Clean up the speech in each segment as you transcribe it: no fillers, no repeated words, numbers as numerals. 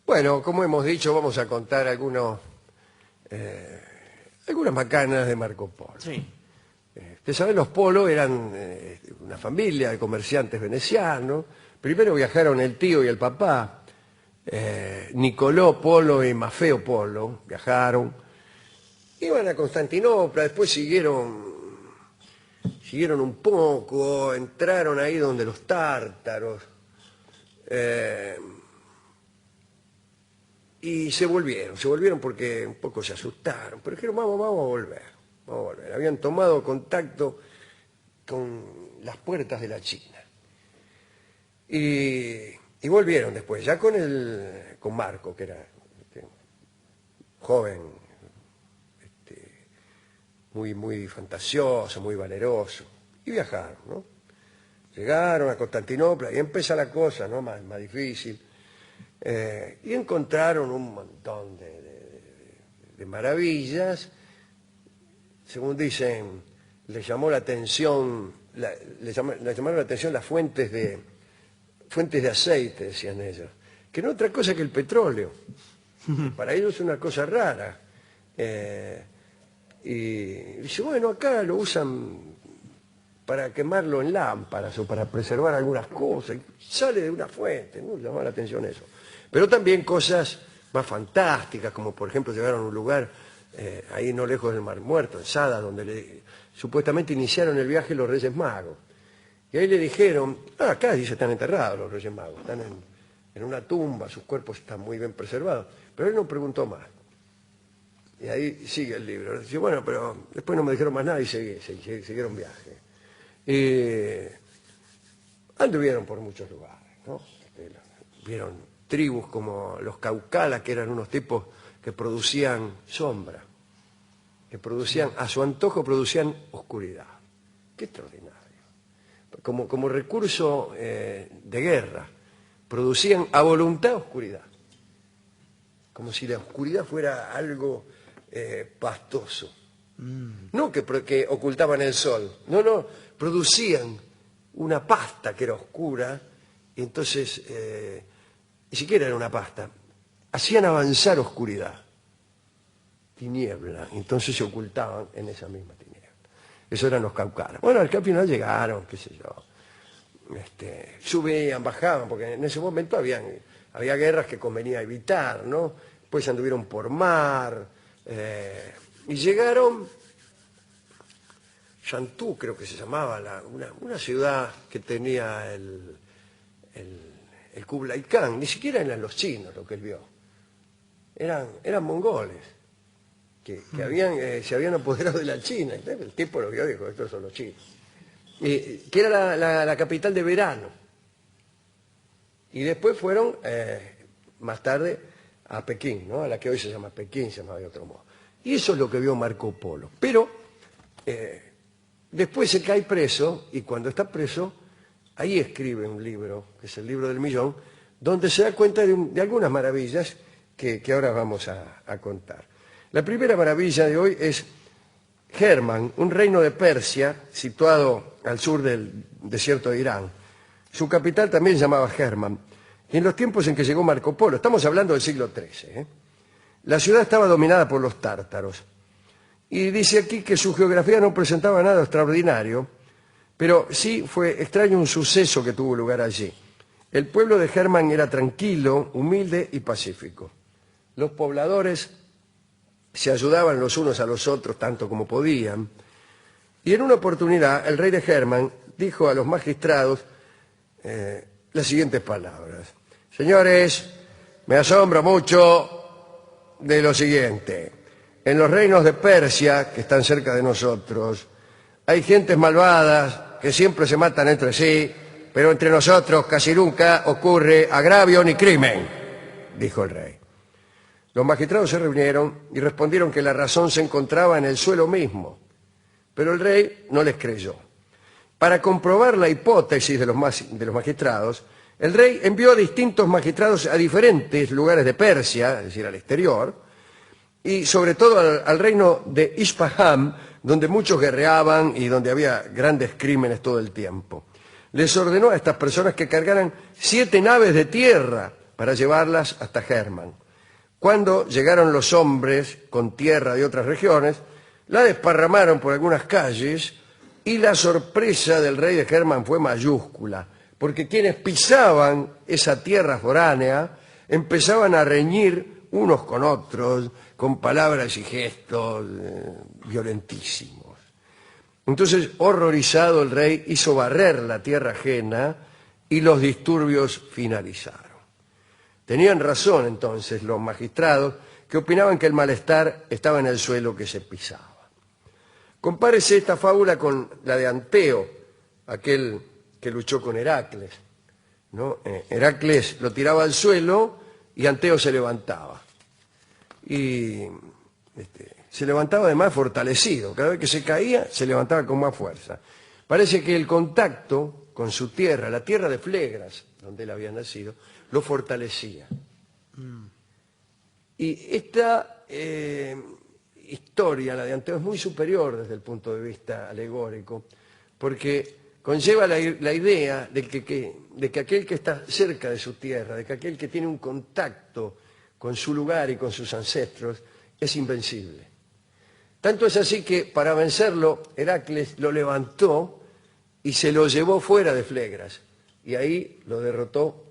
Bueno, como hemos dicho, vamos a contar algunas macanas de Marco Polo. Sí. Usted sabe, los Polo eran una familia de comerciantes venecianos. Primero viajaron el tío y el papá, Nicolò Polo y Maffeo Polo, viajaron. Iban a Constantinopla, después siguieron un poco, entraron ahí donde los tártaros, y se volvieron porque un poco se asustaron, pero dijeron, vamos a volver. Habían tomado contacto con las puertas de la China. Y volvieron después, ya con Marco, que era joven, muy fantasioso, muy valeroso, y viajaron, ¿no? Llegaron a Constantinopla y empieza la cosa, ¿no? Más difícil. Y encontraron un montón de maravillas. Según dicen, les llamó la atención, les llamaron la atención las fuentes de aceite, decían ellos, que no otra cosa que el petróleo. Para ellos es una cosa rara. Y dice, bueno, acá lo usan para quemarlo en lámparas o para preservar algunas cosas. Sale de una fuente, ¿no? Llamó la atención eso. Pero también cosas más fantásticas, como por ejemplo llegaron a un lugar ahí no lejos del Mar Muerto, en Sada, donde supuestamente iniciaron el viaje los Reyes Magos. Y ahí le dijeron, acá dice están enterrados los Reyes Magos, están en una tumba, sus cuerpos están muy bien preservados. Pero él no preguntó más. Y ahí sigue el libro. Dice, bueno, pero después no me dijeron más nada y siguieron viaje. Anduvieron por muchos lugares, ¿no? Vieron tribus como los Caucalas, que eran unos tipos que producían sombra, que producían, a su antojo producían oscuridad. Qué extraordinario. Como recurso de guerra, producían a voluntad oscuridad. Como si la oscuridad fuera algo pastoso. No que ocultaban el sol, no, producían una pasta que era oscura, y entonces, ni siquiera era una pasta, hacían avanzar oscuridad, tiniebla, entonces se ocultaban en esa misma tiniebla. Eso eran los caucalas. Bueno, al final llegaron, qué sé yo, subían, bajaban, porque en ese momento había guerras que convenía evitar, ¿no? Después anduvieron por mar, y llegaron, Yantú creo que se llamaba, una ciudad que tenía el Kublai Khan, ni siquiera eran los chinos lo que él vio, eran mongoles, que se habían apoderado de la China. El tipo lo vio y dijo, estos son los chinos. Que era la capital de verano. Y después fueron, más tarde, a Pekín, ¿no? A la que hoy se llama Pekín, se llama de otro modo. Y eso es lo que vio Marco Polo. Pero después se cae preso, y cuando está preso, ahí escribe un libro, que es el libro del millón, donde se da cuenta de algunas maravillas que ahora vamos a contar. La primera maravilla de hoy es Germán, un reino de Persia situado al sur del desierto de Irán. Su capital también se llamaba Germán. Y en los tiempos en que llegó Marco Polo, estamos hablando del siglo XIII, la ciudad estaba dominada por los tártaros. Y dice aquí que su geografía no presentaba nada extraordinario, pero sí fue extraño un suceso que tuvo lugar allí. El pueblo de Germán era tranquilo, humilde y pacífico. Los pobladores se ayudaban los unos a los otros tanto como podían. Y en una oportunidad el rey de Germán dijo a los magistrados las siguientes palabras. Señores, me asombra mucho de lo siguiente. En los reinos de Persia, que están cerca de nosotros, hay gentes malvadas que siempre se matan entre sí, pero entre nosotros casi nunca ocurre agravio ni crimen, dijo el rey. Los magistrados se reunieron y respondieron que la razón se encontraba en el suelo mismo, pero el rey no les creyó. Para comprobar la hipótesis de los magistrados, el rey envió a distintos magistrados a diferentes lugares de Persia, es decir, al exterior, y sobre todo al reino de Isfahan, donde muchos guerreaban y donde había grandes crímenes todo el tiempo. Les ordenó a estas personas que cargaran 7 naves de tierra para llevarlas hasta Germán. Cuando llegaron los hombres con tierra de otras regiones, la desparramaron por algunas calles y la sorpresa del rey de Germán fue mayúscula, porque quienes pisaban esa tierra foránea empezaban a reñir unos con otros, con palabras y gestos violentísimos. Entonces, horrorizado, el rey hizo barrer la tierra ajena y los disturbios finalizaron. Tenían razón entonces los magistrados que opinaban que el malestar estaba en el suelo que se pisaba. Compárese esta fábula con la de Anteo, aquel que luchó con Heracles, ¿no? Heracles lo tiraba al suelo y Anteo se levantaba. Y se levantaba además fortalecido. Cada vez que se caía, se levantaba con más fuerza. Parece que el contacto con su tierra, la tierra de Flegras, donde él había nacido, lo fortalecía. Y esta historia, la de Anteo, es muy superior desde el punto de vista alegórico, porque conlleva la idea de que aquel que está cerca de su tierra, de que aquel que tiene un contacto con su lugar y con sus ancestros, es invencible. Tanto es así que para vencerlo, Heracles lo levantó y se lo llevó fuera de Flegras, y ahí lo derrotó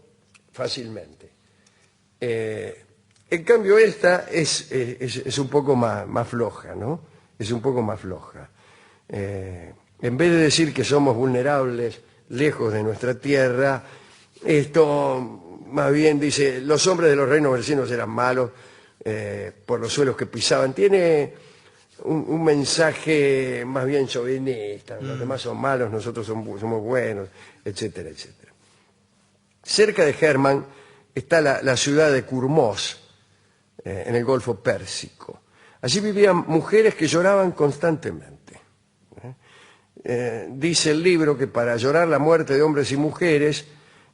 fácilmente. En cambio esta es un poco más floja, ¿no? Es un poco más floja. En vez de decir que somos vulnerables lejos de nuestra tierra, esto más bien dice, los hombres de los reinos vecinos eran malos por los suelos que pisaban. Tiene un mensaje más bien chauvinista, los demás son malos, nosotros somos buenos, etcétera, etcétera. Cerca de Germán está la ciudad de Kurmós, en el Golfo Pérsico. Allí vivían mujeres que lloraban constantemente. Dice el libro que para llorar la muerte de hombres y mujeres,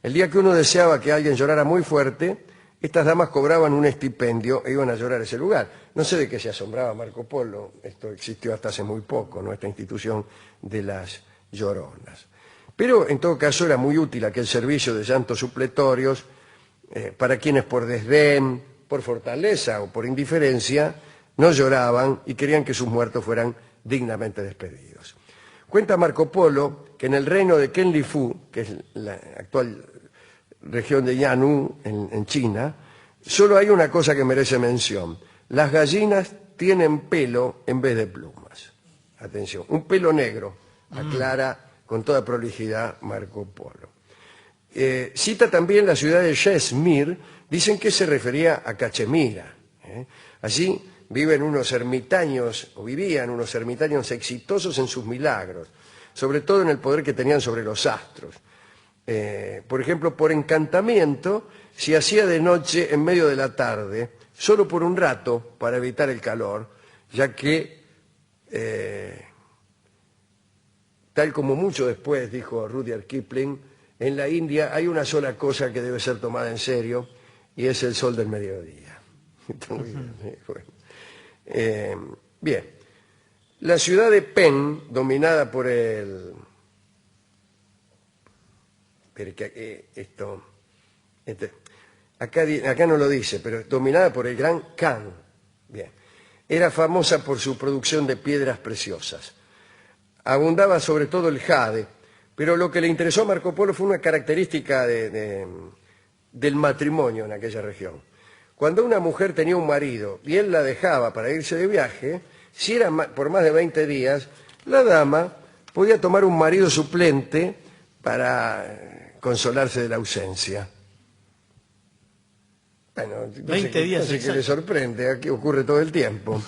el día que uno deseaba que alguien llorara muy fuerte, estas damas cobraban un estipendio e iban a llorar a ese lugar. No sé de qué se asombraba Marco Polo, esto existió hasta hace muy poco, ¿no? Esta institución de las lloronas. Pero en todo caso era muy útil aquel servicio de llantos supletorios para quienes por desdén, por fortaleza o por indiferencia no lloraban y querían que sus muertos fueran dignamente despedidos. Cuenta Marco Polo que en el reino de Quenlifu, que es la actual región de Yanú en China, solo hay una cosa que merece mención. Las gallinas tienen pelo en vez de plumas. Atención, un pelo negro, aclara con toda prolijidad Marco Polo. Cita también la ciudad de Shesmir, dicen que se refería a Cachemira. Allí vivían unos ermitaños exitosos en sus milagros, sobre todo en el poder que tenían sobre los astros. Por ejemplo, por encantamiento, se hacía de noche en medio de la tarde, solo por un rato, para evitar el calor, ya que, tal como mucho después dijo Rudyard Kipling, en la India hay una sola cosa que debe ser tomada en serio, y es el sol del mediodía. Bien, la ciudad de Pen, dominada por el... Acá no lo dice, pero dominada por el gran Khan. Bien, era famosa por su producción de piedras preciosas. Abundaba sobre todo el jade, pero lo que le interesó a Marco Polo fue una característica del matrimonio en aquella región. Cuando una mujer tenía un marido y él la dejaba para irse de viaje, si era por más de 20 días, la dama podía tomar un marido suplente para consolarse de la ausencia. Bueno, 20 días. No sé qué le sorprende, aquí ocurre todo el tiempo.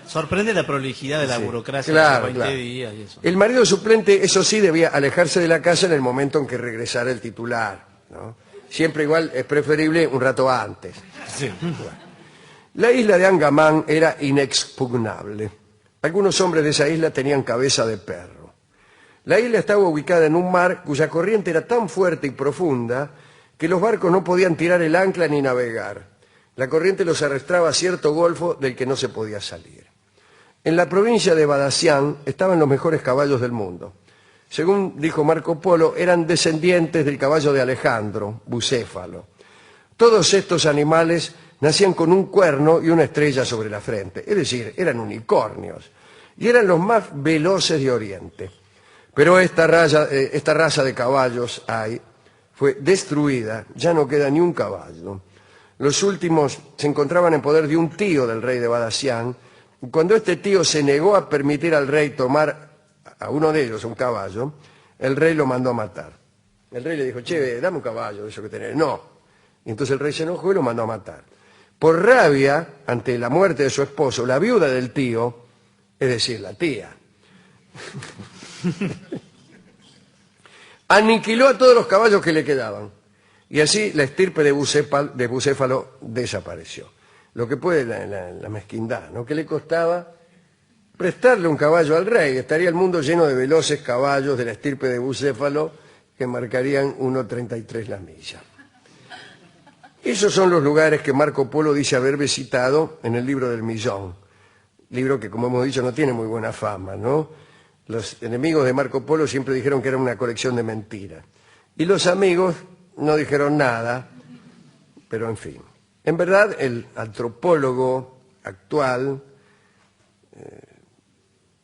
Sorprende la prolijidad de la burocracia. Claro, 20 claro. días y eso. El marido suplente, eso sí, debía alejarse de la casa en el momento en que regresara el titular, ¿no? Siempre igual es preferible un rato antes. Sí. Bueno. La isla de Angamán era inexpugnable. Algunos hombres de esa isla tenían cabeza de perro. La isla estaba ubicada en un mar cuya corriente era tan fuerte y profunda que los barcos no podían tirar el ancla ni navegar. La corriente los arrastraba a cierto golfo del que no se podía salir. En la provincia de Badassian estaban los mejores caballos del mundo. Según dijo Marco Polo, eran descendientes del caballo de Alejandro, Bucéfalo. Todos estos animales nacían con un cuerno y una estrella sobre la frente, es decir, eran unicornios, y eran los más veloces de Oriente. Pero esta raza de caballos fue destruida, ya no queda ni un caballo. Los últimos se encontraban en poder de un tío del rey de Badassián, y cuando este tío se negó a permitir al rey tomar a uno de ellos, un caballo, el rey lo mandó a matar. El rey le dijo, che, dame un caballo de eso que tenés. No. Y entonces el rey se enojó y lo mandó a matar. Por rabia, ante la muerte de su esposo, la viuda del tío, es decir, la tía, aniquiló a todos los caballos que le quedaban. Y así la estirpe de Bucéfalo desapareció. Lo que puede la mezquindad, ¿no? ¿Qué le costaba prestarle un caballo al rey? Estaría el mundo lleno de veloces caballos de la estirpe de Bucéfalo que marcarían 1,33 la milla. Esos son los lugares que Marco Polo dice haber visitado en el libro del Millón. Libro que, como hemos dicho, no tiene muy buena fama, ¿no? Los enemigos de Marco Polo siempre dijeron que era una colección de mentiras. Y los amigos no dijeron nada, pero en fin. En verdad, el antropólogo actual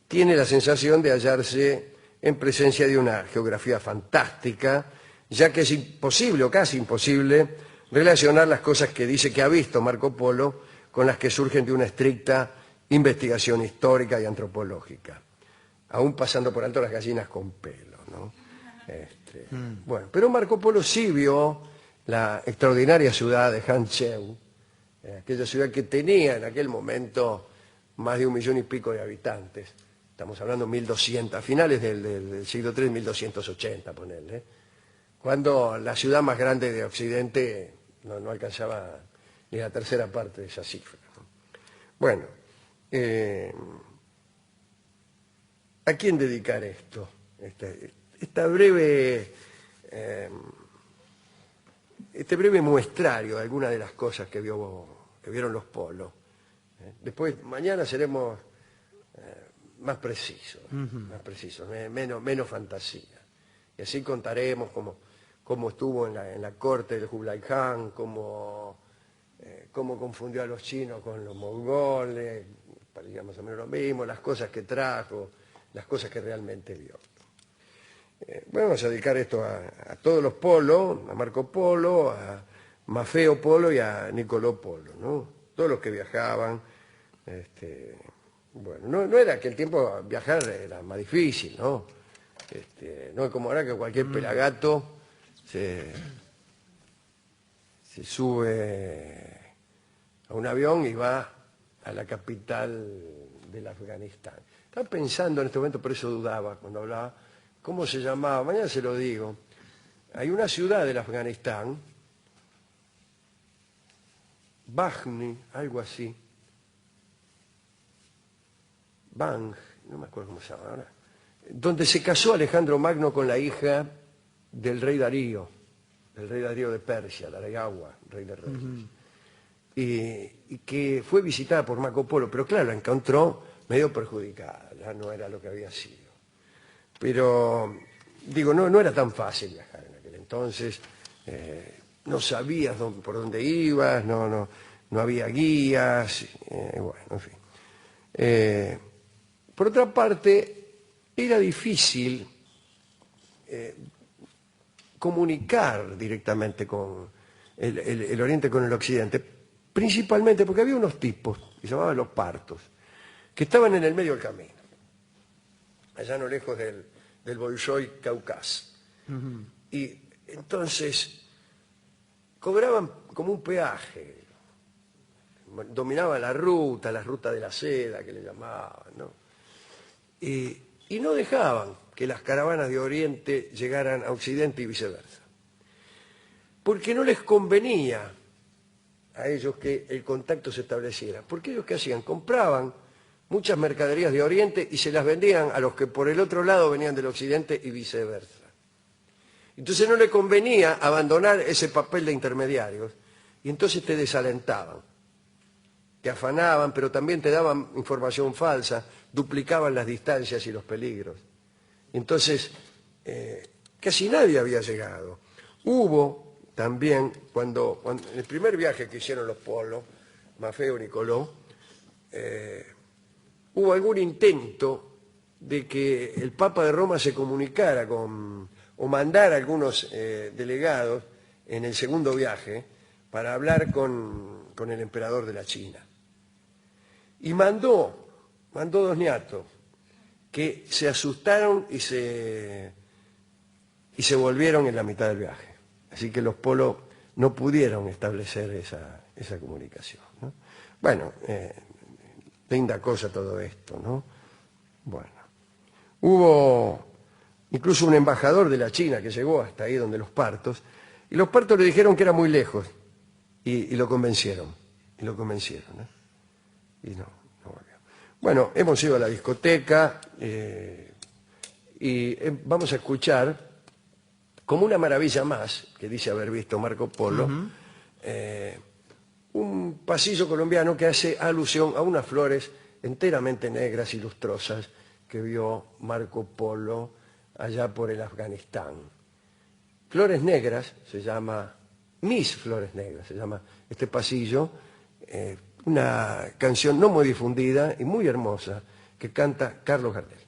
tiene la sensación de hallarse en presencia de una geografía fantástica, ya que es imposible o casi imposible relacionar las cosas que dice que ha visto Marco Polo con las que surgen de una estricta investigación histórica y antropológica, aún pasando por alto las gallinas con pelo, ¿no? Bueno, pero Marco Polo sí vio la extraordinaria ciudad de Hancheu, aquella ciudad que tenía en aquel momento más de 1,5 millones de habitantes. Estamos hablando 1200, a finales del siglo III, 1280, ponerle, cuando la ciudad más grande de Occidente no alcanzaba ni la tercera parte de esa cifra, ¿no? Bueno, ¿a quién dedicar esto? Este breve muestrario de algunas de las cosas que vieron los polos. Después, mañana seremos más precisos, menos fantasía. Y así contaremos cómo estuvo en la corte del Kublai Khan, cómo confundió a los chinos con los mongoles, parecía más o menos lo mismo, las cosas que trajo, las cosas que realmente vio. Vamos a dedicar esto a todos los polos, a Marco Polo, a Maffeo Polo y a Nicolò Polo, ¿no? Todos los que viajaban. Bueno, no era que el tiempo viajar era más difícil, ¿no? No es como ahora que cualquier pelagato se sube a un avión y va a la capital del Afganistán. Estaba pensando en este momento, por eso dudaba cuando hablaba, ¿cómo se llamaba? Mañana se lo digo. Hay una ciudad del Afganistán, Bajni, algo así, Bang, no me acuerdo cómo se llama ahora, donde se casó Alejandro Magno con la hija del rey Darío de Persia, Dareiawa, rey de reyes. Y que fue visitada por Marco Polo, pero claro, la encontró medio perjudicada, ya no era lo que había sido. Pero, digo, no era tan fácil viajar en aquel entonces, no sabías por dónde ibas, no había guías, bueno, en fin. Por otra parte, era difícil comunicar directamente con el Oriente con el Occidente, principalmente porque había unos tipos, que se llamaban los partos, que estaban en el medio del camino, allá no lejos del Bolshoi Cáucaso. Y entonces cobraban como un peaje, dominaban la ruta de la seda que le llamaban, ¿no? Y no dejaban que las caravanas de Oriente llegaran a Occidente y viceversa, porque no les convenía a ellos que el contacto se estableciera, porque ellos ¿qué hacían? Compraban muchas mercaderías de Oriente y se las vendían a los que por el otro lado venían del Occidente y viceversa. Entonces no le convenía abandonar ese papel de intermediarios y entonces te desalentaban, te afanaban, pero también te daban información falsa, duplicaban las distancias y los peligros. Entonces, casi nadie había llegado. Hubo también cuando en el primer viaje que hicieron los Polos, Maffeo y Nicolò, hubo algún intento de que el Papa de Roma se comunicara o mandara algunos delegados en el segundo viaje para hablar con el emperador de la China. Y mandó dos niatos que se asustaron y se volvieron en la mitad del viaje. Así que los Polos no pudieron establecer esa comunicación, ¿no? Bueno, linda cosa todo esto, ¿no? Bueno, hubo incluso un embajador de la China que llegó hasta ahí donde los partos, y los partos le dijeron que era muy lejos, y lo convencieron, ¿no? Y no volvió. Bueno, hemos ido a la discoteca, y vamos a escuchar, como una maravilla más, que dice haber visto Marco Polo, un pasillo colombiano que hace alusión a unas flores enteramente negras y lustrosas que vio Marco Polo allá por el Afganistán. Flores Negras se llama, Mis Flores Negras se llama este pasillo, una canción no muy difundida y muy hermosa que canta Carlos Gardel.